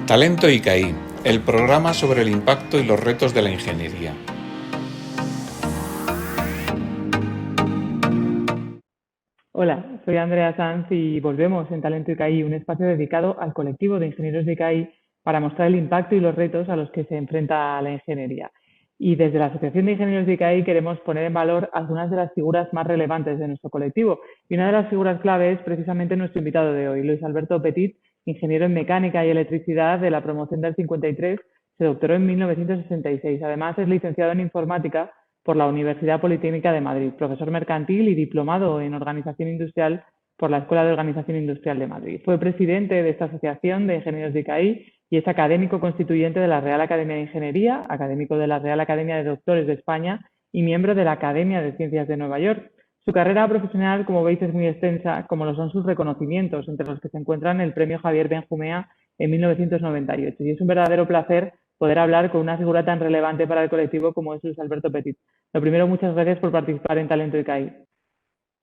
Talento ICAI, el programa sobre el impacto y los retos de la ingeniería. Hola, soy Andrea Sanz y volvemos en Talento ICAI, un espacio dedicado al colectivo de ingenieros de ICAI para mostrar el impacto y los retos a los que se enfrenta la ingeniería. Y desde la Asociación de Ingenieros de ICAI queremos poner en valor algunas de las figuras más relevantes de nuestro colectivo. Y una de las figuras clave es precisamente nuestro invitado de hoy, Luis Alberto Petit, ingeniero en mecánica y electricidad de la promoción del 53, se doctoró en 1966. Además, es licenciado en informática por la Universidad Politécnica de Madrid, profesor mercantil y diplomado en Organización Industrial por la Escuela de Organización Industrial de Madrid. Fue presidente de esta Asociación de Ingenieros de ICAI y es académico constituyente de la Real Academia de Ingeniería, académico de la Real Academia de Doctores de España y miembro de la Academia de Ciencias de Nueva York. Su carrera profesional, como veis, es muy extensa, como lo son sus reconocimientos, entre los que se encuentran el Premio Javier Benjumea en 1998. Y es un verdadero placer poder hablar con una figura tan relevante para el colectivo como es Luis Alberto Petit. Lo primero, muchas gracias por participar en Talento ICAI.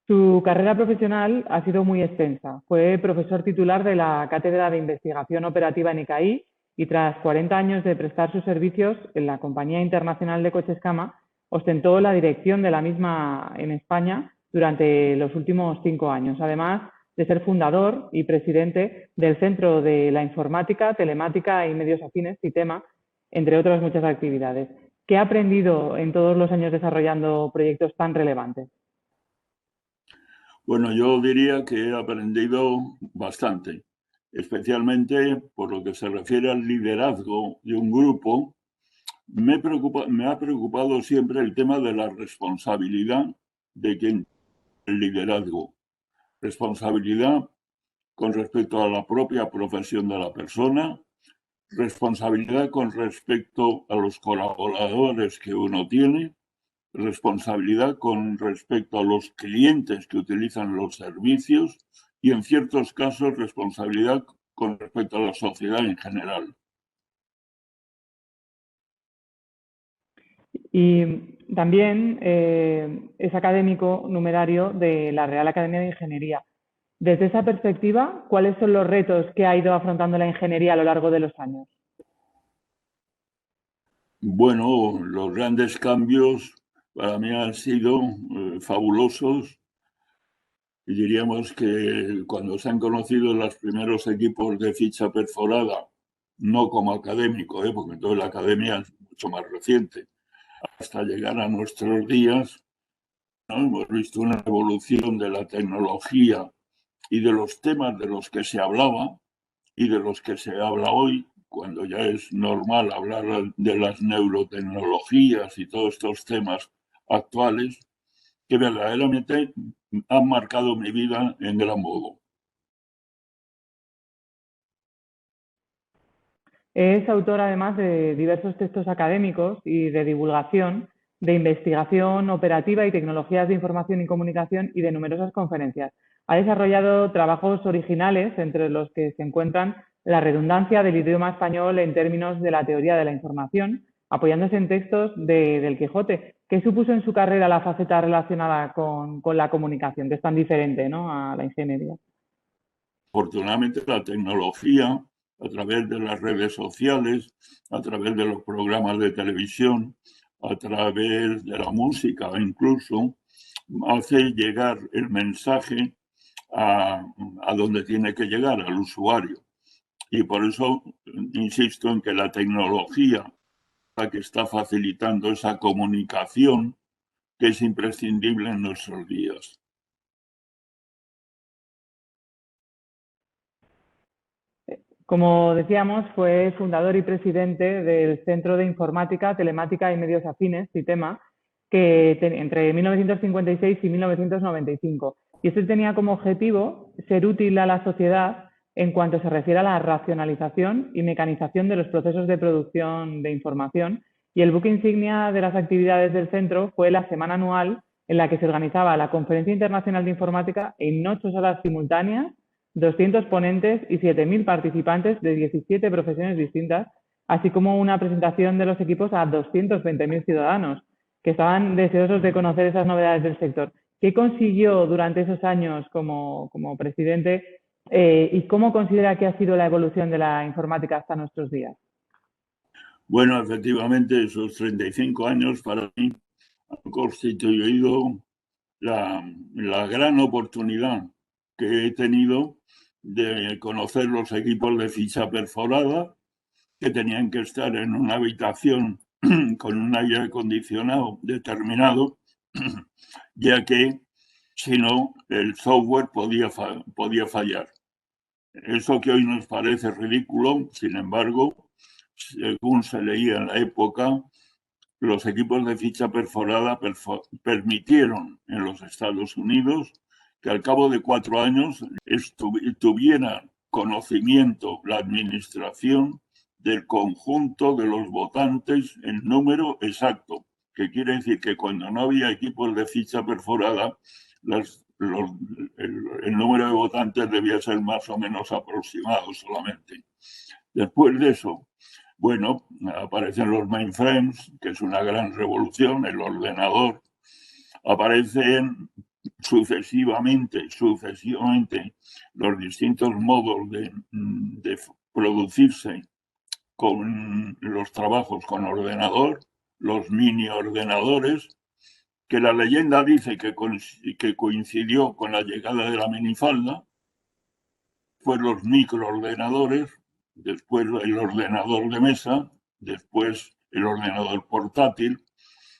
Su carrera profesional ha sido muy extensa. Fue profesor titular de la Cátedra de Investigación Operativa en ICAI y tras 40 años de prestar sus servicios en la Compañía Internacional de Coches Cama, ostentó la dirección de la misma en España durante los últimos 5 años, además de ser fundador y presidente del Centro de la Informática, Telemática y Medios Afines, CITEMA, entre otras muchas actividades. ¿Qué ha aprendido en todos los años desarrollando proyectos tan relevantes? Bueno, yo diría que he aprendido bastante, especialmente por lo que se refiere al liderazgo de un grupo. Me ha preocupado siempre el tema de la responsabilidad de quien el liderazgo. Responsabilidad con respecto a la propia profesión de la persona, responsabilidad con respecto a los colaboradores que uno tiene, responsabilidad con respecto a los clientes que utilizan los servicios y, en ciertos casos, responsabilidad con respecto a la sociedad en general. Y también es académico numerario de la Real Academia de Ingeniería. Desde esa perspectiva, ¿cuáles son los retos que ha ido afrontando la ingeniería a lo largo de los años? Bueno, los grandes cambios para mí han sido fabulosos. Y diríamos que cuando se han conocido los primeros equipos de ficha perforada, no como académico, porque toda la academia es mucho más reciente, hasta llegar a nuestros días, ¿no? Hemos visto una evolución de la tecnología y de los temas de los que se hablaba y de los que se habla hoy, cuando ya es normal hablar de las neurotecnologías y todos estos temas actuales, que verdaderamente han marcado mi vida en gran modo. Es autor, además, de diversos textos académicos y de divulgación, de investigación operativa y tecnologías de información y comunicación y de numerosas conferencias. Ha desarrollado trabajos originales, entre los que se encuentran la redundancia del idioma español en términos de la teoría de la información, apoyándose en textos del Quijote. ¿Qué supuso en su carrera la faceta relacionada con la comunicación, que es tan diferente, ¿no?, a la ingeniería? Afortunadamente, la tecnología, a través de las redes sociales, a través de los programas de televisión, a través de la música incluso, hace llegar el mensaje a donde tiene que llegar, al usuario. Y por eso insisto en que la tecnología la que está facilitando esa comunicación que es imprescindible en nuestros días. Como decíamos, fue fundador y presidente del Centro de Informática, Telemática y Medios Afines, CITEMA, que entre 1956 y 1995. Y este tenía como objetivo ser útil a la sociedad en cuanto se refiere a la racionalización y mecanización de los procesos de producción de información. Y el buque insignia de las actividades del centro fue la semana anual en la que se organizaba la Conferencia Internacional de Informática en 8 salas simultáneas, 200 ponentes y 7.000 participantes de 17 profesiones distintas, así como una presentación de los equipos a 220.000 ciudadanos que estaban deseosos de conocer esas novedades del sector. ¿Qué consiguió durante esos años como presidente ¿Y cómo considera que ha sido la evolución de la informática hasta nuestros días? Bueno, efectivamente, esos 35 años para mí han constituido la gran oportunidad que he tenido de conocer los equipos de ficha perforada, que tenían que estar en una habitación con un aire acondicionado determinado, ya que si no, el software podía fallar. Eso que hoy nos parece ridículo, sin embargo, según se leía en la época, los equipos de ficha perforada permitieron en los Estados Unidos que al cabo de 4 años tuviera conocimiento la administración del conjunto de los votantes en número exacto, que quiere decir que cuando no había equipos de ficha perforada, el número de votantes debía ser más o menos aproximado solamente. Después de eso, bueno, aparecen los mainframes, que es una gran revolución, el ordenador. Aparecen sucesivamente los distintos modos de producirse con los trabajos con ordenador, los mini ordenadores, que la leyenda dice que coincidió con la llegada de la minifalda, después los microordenadores, después el ordenador de mesa, después el ordenador portátil,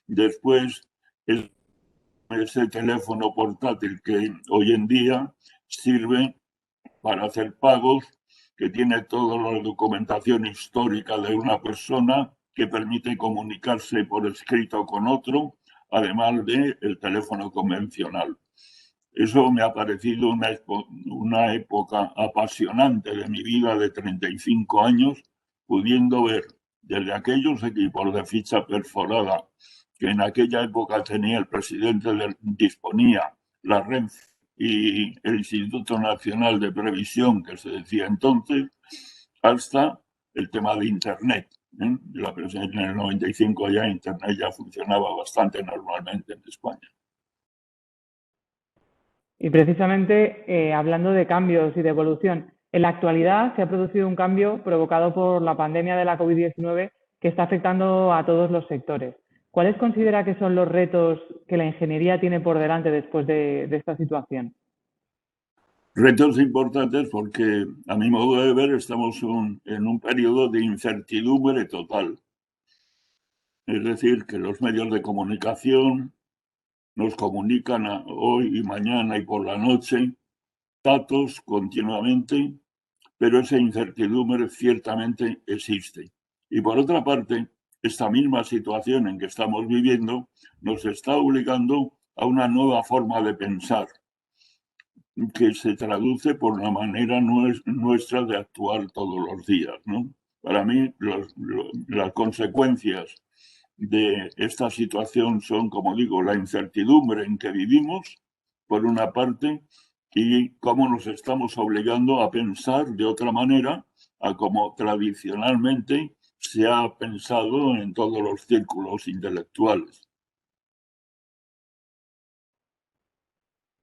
después ese teléfono portátil que hoy en día sirve para hacer pagos, que tiene toda la documentación histórica de una persona, que permite comunicarse por escrito con otro, además del teléfono convencional. Eso me ha parecido una época apasionante de mi vida de 35 años, pudiendo ver desde aquellos equipos de ficha perforada que en aquella época tenía el presidente, disponía la Renfe y el Instituto Nacional de Previsión, que se decía entonces, hasta el tema de Internet. En el 95 ya Internet ya funcionaba bastante normalmente en España. Y precisamente hablando de cambios y de evolución, en la actualidad se ha producido un cambio provocado por la pandemia de la COVID-19 que está afectando a todos los sectores. ¿Cuáles considera que son los retos que la ingeniería tiene por delante después de esta situación? Retos importantes porque, a mi modo de ver, estamos en un periodo de incertidumbre total. Es decir, que los medios de comunicación nos comunican hoy y mañana y por la noche datos continuamente, pero esa incertidumbre ciertamente existe. Y por otra parte, esta misma situación en que estamos viviendo nos está obligando a una nueva forma de pensar, que se traduce por la manera nuestra de actuar todos los días, ¿no? Para mí, las consecuencias de esta situación son, como digo, la incertidumbre en que vivimos, por una parte, y cómo nos estamos obligando a pensar de otra manera a como tradicionalmente se ha pensado en todos los círculos intelectuales.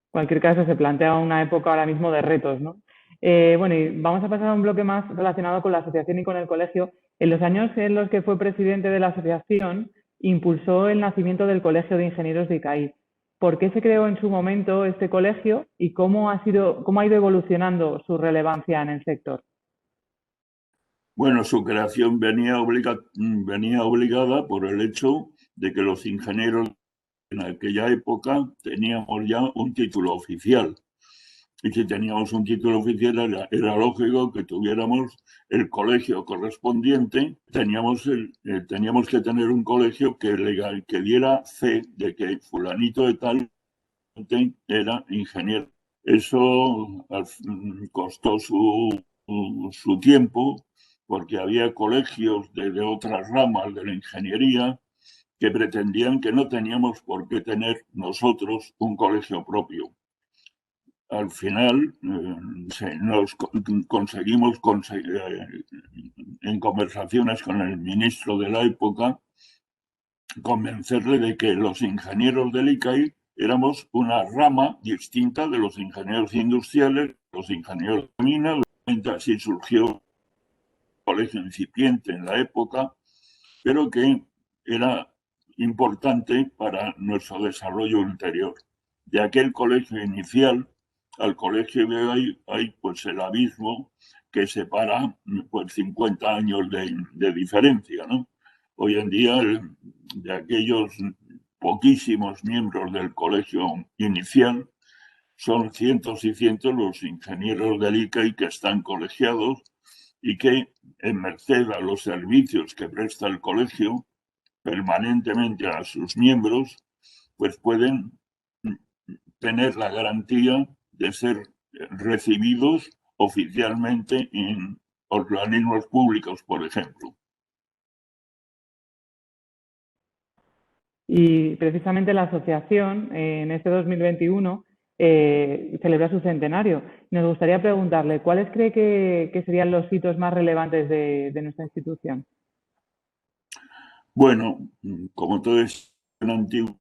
En cualquier caso, se plantea una época ahora mismo de retos, ¿no? Bueno, y vamos a pasar a un bloque más relacionado con la asociación y con el colegio. En los años en los que fue presidente de la asociación, impulsó el nacimiento del Colegio de Ingenieros de ICAI. ¿Por qué se creó en su momento este colegio y cómo ha ido evolucionando su relevancia en el sector? Bueno, su creación venía obligada por el hecho de que los ingenieros en aquella época teníamos ya un título oficial. Y si teníamos un título oficial, era lógico que tuviéramos el colegio correspondiente. Teníamos que tener un colegio que diera fe de que fulanito de tal era ingeniero. Eso costó su tiempo, porque había colegios de otras ramas de la ingeniería que pretendían que no teníamos por qué tener nosotros un colegio propio. Al final conseguimos en conversaciones con el ministro de la época convencerle de que los ingenieros del ICAI éramos una rama distinta de los ingenieros industriales, los ingenieros de minas. Así surgió un colegio incipiente en la época, pero que era importante para nuestro desarrollo ulterior. De aquel colegio inicial al colegio de hoy hay pues el abismo que separa pues 50 años de diferencia, ¿no? Hoy en día, de aquellos poquísimos miembros del colegio inicial, son cientos y cientos los ingenieros del ICAI que están colegiados y que, en merced a los servicios que presta el colegio permanentemente a sus miembros, pues pueden tener la garantía de ser recibidos oficialmente en organismos públicos, por ejemplo. Y precisamente la asociación en este 2021 celebra su centenario. Nos gustaría preguntarle, ¿cuáles cree que serían los hitos más relevantes de nuestra institución? Bueno, como todo es antiguo,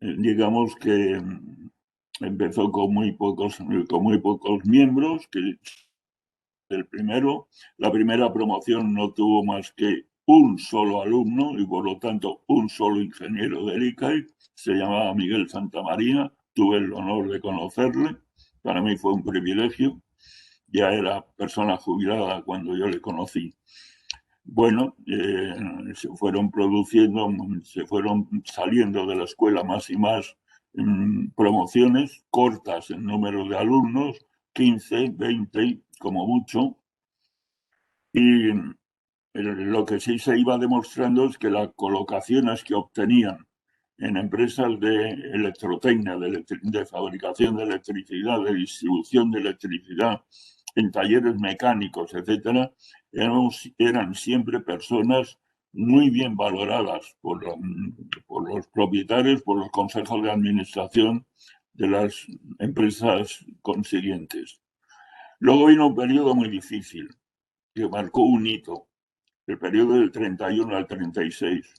digamos que empezó con muy pocos miembros, que la primera promoción no tuvo más que un solo alumno y por lo tanto un solo ingeniero del ICAI, se llamaba Miguel Santamaría, tuve el honor de conocerle, para mí fue un privilegio, ya era persona jubilada cuando yo le conocí. Bueno, se fueron saliendo de la escuela más y más promociones cortas en número de alumnos, 15, 20 como mucho, y lo que sí se iba demostrando es que las colocaciones que obtenían en empresas de electrotecnia, de fabricación de electricidad, de distribución de electricidad, en talleres mecánicos, etcétera, eran siempre personas muy bien valoradas por los propietarios, por los consejos de administración de las empresas consiguientes. Luego vino un periodo muy difícil, que marcó un hito, el periodo del 31 al 36.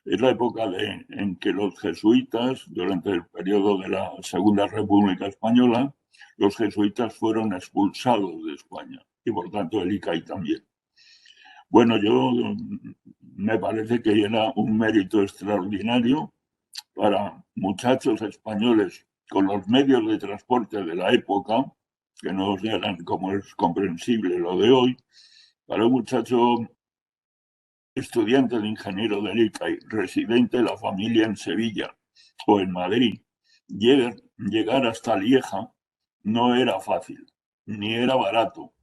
Es la época en que los jesuitas, durante el periodo de la Segunda República Española, los jesuitas fueron expulsados de España y por tanto el ICAI también. Bueno, me parece que era un mérito extraordinario para muchachos españoles con los medios de transporte de la época, que no eran como es comprensible lo de hoy, para un muchacho estudiante de ingeniero del ICAI, residente de la familia en Sevilla o en Madrid, llegar hasta Lieja no era fácil, ni era barato.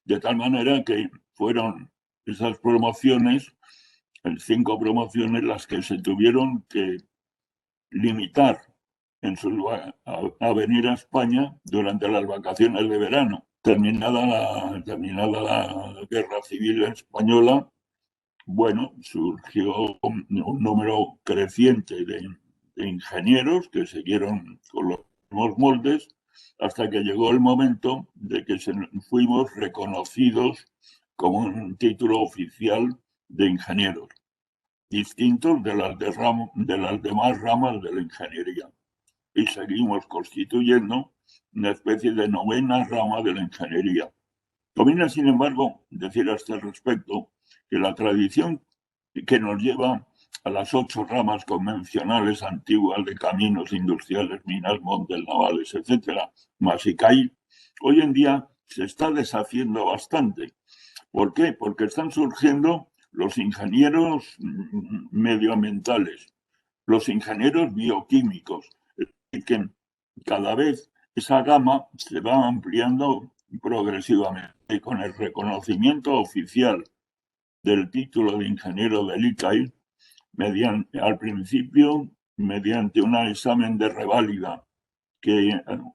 De tal manera que fueron esas promociones, 5 promociones, las que se tuvieron que limitar a venir a España durante las vacaciones de verano. Terminada la Guerra Civil Española, bueno, surgió un número creciente de ingenieros que siguieron con los mismos moldes hasta que llegó el momento de que fuimos reconocidos como un título oficial de ingenieros, distintos de las demás ramas de la ingeniería. Y seguimos constituyendo una especie de novena rama de la ingeniería. Conviene, sin embargo, decir a este respecto que la tradición que nos lleva a las 8 ramas convencionales antiguas de caminos industriales, minas, montes, navales, etcétera, más ICAI, hoy en día se está deshaciendo bastante. ¿Por qué? Porque están surgiendo los ingenieros medioambientales, los ingenieros bioquímicos, que cada vez esa gama se va ampliando progresivamente, con el reconocimiento oficial del título de ingeniero del ICAI, al principio mediante un examen de reválida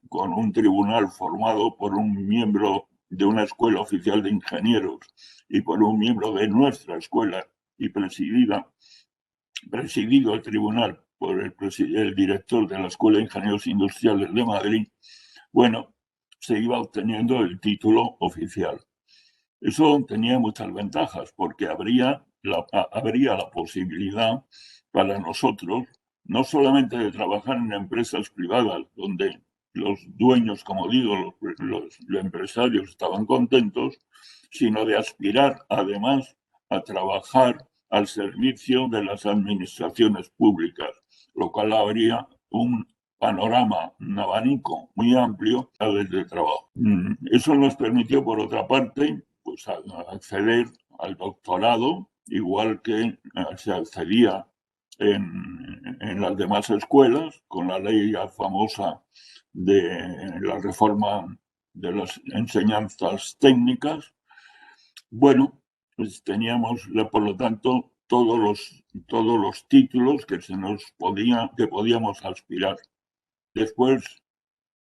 con un tribunal formado por un miembro de una escuela oficial de ingenieros y por un miembro de nuestra escuela y presidido el tribunal por el director de la Escuela de Ingenieros Industriales de Madrid, bueno, se iba obteniendo el título oficial. Eso tenía muchas ventajas porque habría la posibilidad para nosotros no solamente de trabajar en empresas privadas, donde los dueños, como digo, los empresarios estaban contentos, sino de aspirar además a trabajar al servicio de las administraciones públicas, lo cual habría un panorama, un abanico muy amplio de trabajo. Eso nos permitió, por otra parte, pues, acceder al doctorado, igual que se accedía en las demás escuelas, con la ley ya famosa de la reforma de las enseñanzas técnicas. Bueno, pues teníamos, por lo tanto, todos los títulos que que podíamos aspirar. Después,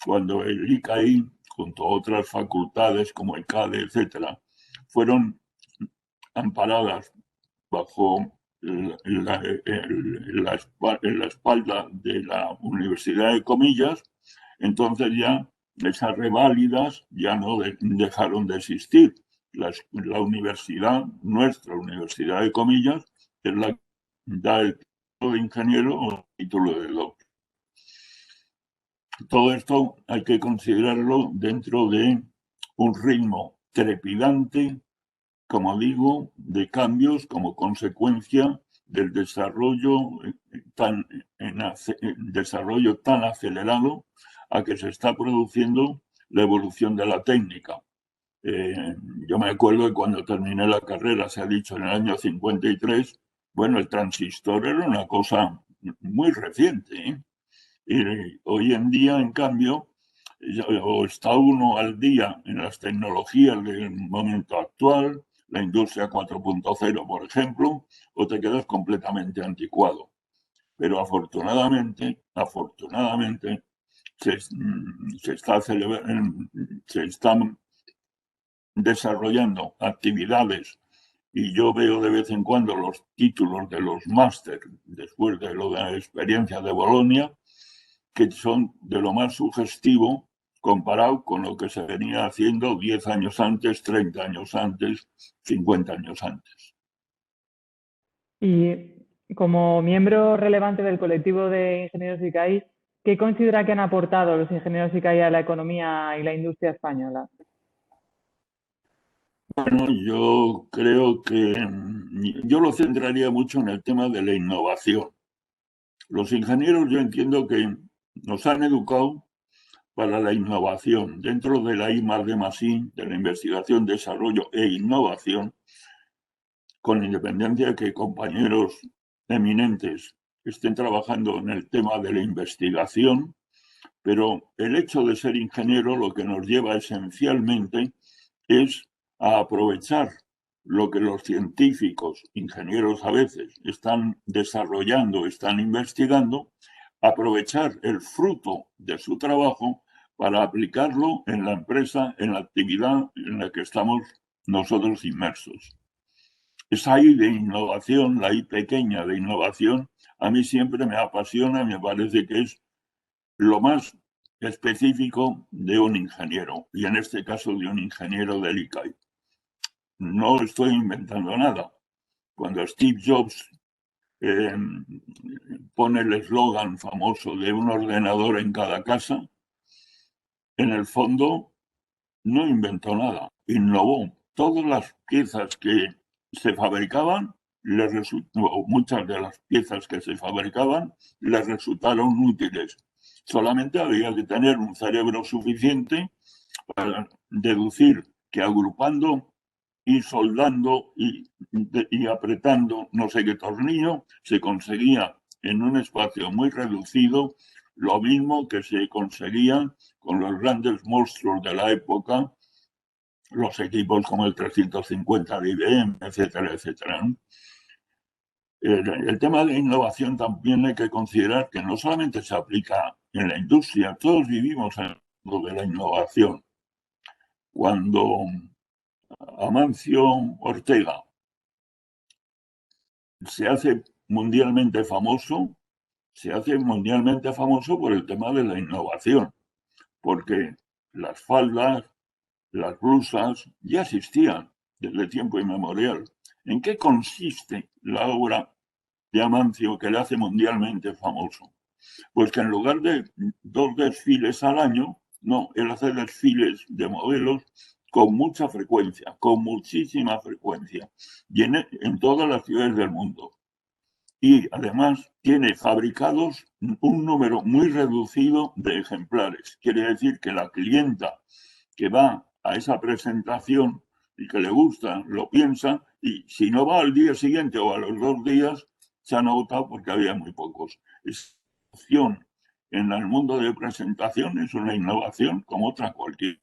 cuando el ICAI, junto a otras facultades como el CADE, etcétera, fueron amparadas bajo la espalda de la Universidad de Comillas, entonces ya esas reválidas ya no dejaron de existir. La universidad, nuestra Universidad de Comillas, es la que da el título de ingeniero o el título de doctor. Todo esto hay que considerarlo dentro de un ritmo trepidante, como digo, de cambios como consecuencia del desarrollo desarrollo tan acelerado a que se está produciendo la evolución de la técnica. Yo me acuerdo que cuando terminé la carrera, se ha dicho en el año 53, bueno, el transistor era una cosa muy reciente, ¿eh? Y hoy en día, en cambio, o está uno al día en las tecnologías del momento actual, la industria 4.0, por ejemplo, o te quedas completamente anticuado. Pero afortunadamente, se están desarrollando actividades y yo veo de vez en cuando los títulos de los máster después de la experiencia de Bolonia, que son de lo más sugestivo comparado con lo que se venía haciendo 10 años antes, 30 años antes, 50 años antes. Y como miembro relevante del colectivo de ingenieros ICAI, ¿qué considera que han aportado los ingenieros ICAI a la economía y la industria española? Bueno, yo creo que yo lo centraría mucho en el tema de la innovación. Los ingenieros, yo entiendo que nos han educado para la innovación dentro de la I+D+I, de la investigación, desarrollo e innovación, con independencia de que compañeros eminentes estén trabajando en el tema de la investigación, pero el hecho de ser ingeniero lo que nos lleva esencialmente es a aprovechar lo que los científicos, ingenieros a veces, están desarrollando, están investigando, aprovechar el fruto de su trabajo para aplicarlo en la empresa, en la actividad en la que estamos nosotros inmersos. Esa I de innovación, la I pequeña de innovación, a mí siempre me apasiona, me parece que es lo más específico de un ingeniero, y en este caso de un ingeniero del ICAI. No estoy inventando nada. Cuando Steve Jobs pone el eslogan famoso de un ordenador en cada casa, en el fondo no inventó nada, innovó. Todas las piezas que se fabricaban, muchas de las piezas que se fabricaban, les resultaron útiles. Solamente había que tener un cerebro suficiente para deducir que agrupando y soldando y apretando no sé qué tornillo, se conseguía en un espacio muy reducido lo mismo que se conseguía con los grandes monstruos de la época, los equipos como el 350 de IBM, etcétera, etcétera. El tema de innovación también hay que considerar que no solamente se aplica en la industria, todos vivimos en el mundo de la innovación. Cuando Amancio Ortega se hace mundialmente famoso por el tema de la innovación, porque las faldas, las blusas ya existían desde tiempo inmemorial. ¿En qué consiste la obra de Amancio que le hace mundialmente famoso? Pues que en lugar de 2 desfiles al año, no, él hace desfiles de modelos con mucha frecuencia, con muchísima frecuencia, y en todas las ciudades del mundo. Y además tiene fabricados un número muy reducido de ejemplares. Quiere decir que la clienta que va a esa presentación y que le gusta, lo piensa, y si no va al día siguiente o a los 2 días, se han agotado porque había muy pocos. Es opción en el mundo de presentación, es una innovación como otra cualquiera.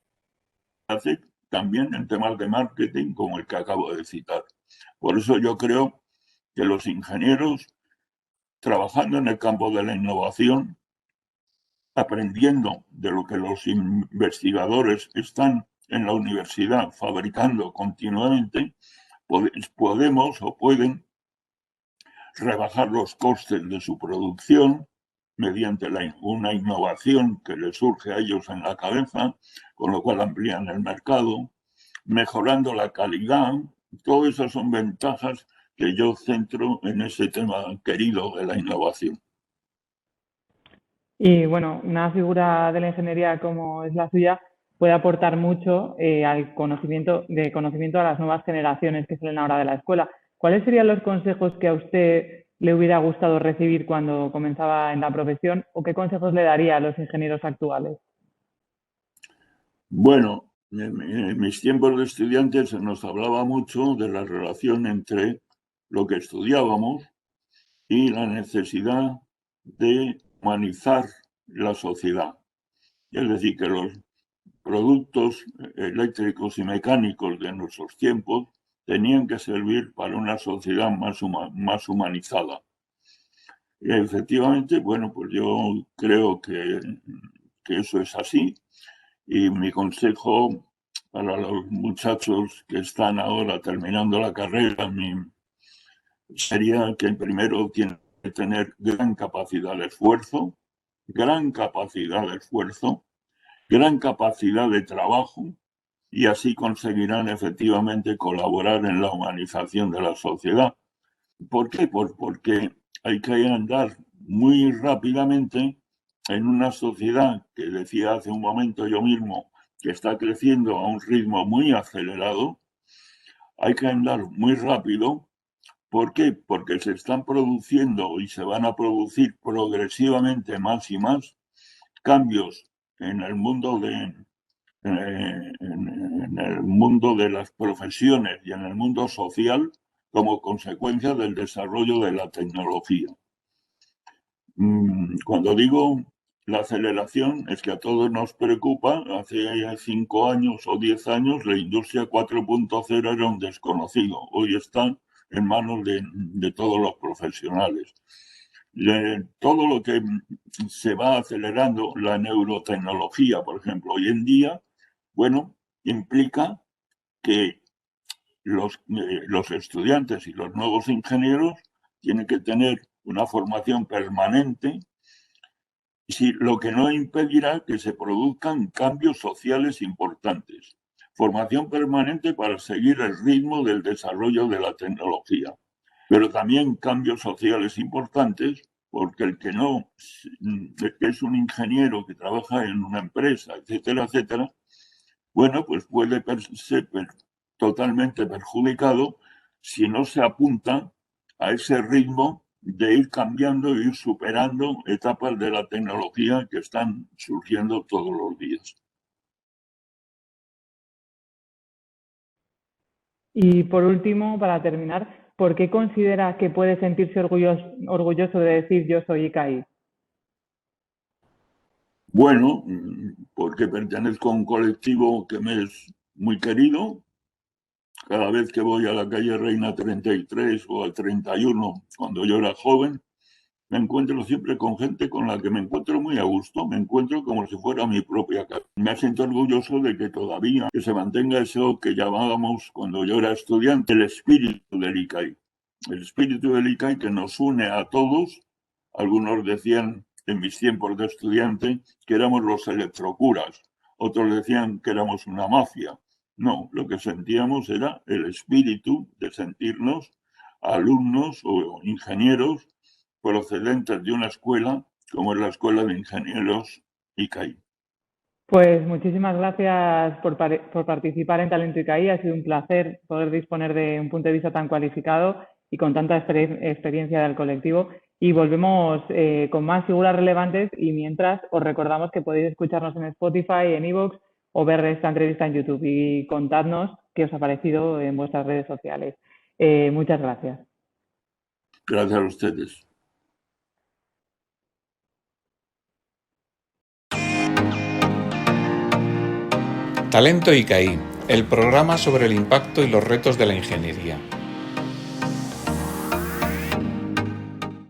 Hace también en temas de marketing como el que acabo de citar. Por eso yo creo que los ingenieros, trabajando en el campo de la innovación, aprendiendo de lo que los investigadores están en la universidad fabricando continuamente, podemos o pueden rebajar los costes de su producción mediante una innovación que les surge a ellos en la cabeza, con lo cual amplían el mercado, mejorando la calidad. Todas esas son ventajas que yo centro en ese tema querido de la innovación. Y bueno, una figura de la ingeniería como es la suya puede aportar mucho al conocimiento a las nuevas generaciones que salen ahora de la escuela. ¿Cuáles serían los consejos que a usted le hubiera gustado recibir cuando comenzaba en la profesión o qué consejos le daría a los ingenieros actuales? Bueno, en mis tiempos de estudiantes se nos hablaba mucho de la relación entre lo que estudiábamos y la necesidad de humanizar la sociedad. Es decir, que los productos eléctricos y mecánicos de nuestros tiempos tenían que servir para una sociedad más humanizada. Y efectivamente, bueno, pues yo creo que eso es así. Y mi consejo para los muchachos que están ahora terminando la carrera sería que primero tienen que tener gran capacidad de esfuerzo, gran capacidad de esfuerzo, gran capacidad de trabajo, y así conseguirán efectivamente colaborar en la humanización de la sociedad. ¿Por qué? Porque hay que andar muy rápidamente en una sociedad que decía hace un momento yo mismo que está creciendo a un ritmo muy acelerado. Hay que andar muy rápido. ¿Por qué? Porque se están produciendo y se van a producir progresivamente más y más cambios en el mundo en el mundo de las profesiones y en el mundo social como consecuencia del desarrollo de la tecnología. Cuando digo la aceleración, es que a todos nos preocupa. Hace 5 años o 10 años la industria 4.0 era un desconocido. Hoy está en manos de todos los profesionales. Todo lo que se va acelerando, la neurotecnología, por ejemplo, hoy en día, bueno, implica que los estudiantes y los nuevos ingenieros tienen que tener una formación permanente, lo que no impedirá que se produzcan cambios sociales importantes. Formación permanente para seguir el ritmo del desarrollo de la tecnología, pero también cambios sociales importantes, porque el que no, el que es un ingeniero que trabaja en una empresa, etcétera, etcétera, bueno, pues puede ser totalmente perjudicado si no se apunta a ese ritmo de ir cambiando e ir superando etapas de la tecnología que están surgiendo todos los días. Y por último, para terminar, ¿por qué considera que puede sentirse orgulloso de decir yo soy ICAI? Bueno, porque pertenezco a un colectivo que me es muy querido. Cada vez que voy a la calle Reina 33 o al 31, cuando yo era joven, me encuentro siempre con gente con la que me encuentro muy a gusto, me encuentro como si fuera mi propia casa. Me siento orgulloso de que todavía que se mantenga eso que llamábamos cuando yo era estudiante el espíritu del ICAI. El espíritu del ICAI que nos une a todos. Algunos decían en mis tiempos de estudiante que éramos los electrocuras, otros decían que éramos una mafia. No, lo que sentíamos era el espíritu de sentirnos alumnos o ingenieros procedentes de una escuela como es la Escuela de Ingenieros ICAI. Pues muchísimas gracias por participar en Talento ICAI. Ha sido un placer poder disponer de un punto de vista tan cualificado y con tanta experiencia del colectivo. Y volvemos con más figuras relevantes y mientras os recordamos que podéis escucharnos en Spotify, en iVoox o ver esta entrevista en YouTube y contadnos qué os ha parecido en vuestras redes sociales. Muchas gracias. Gracias a ustedes. Talento ICAI, el programa sobre el impacto y los retos de la ingeniería.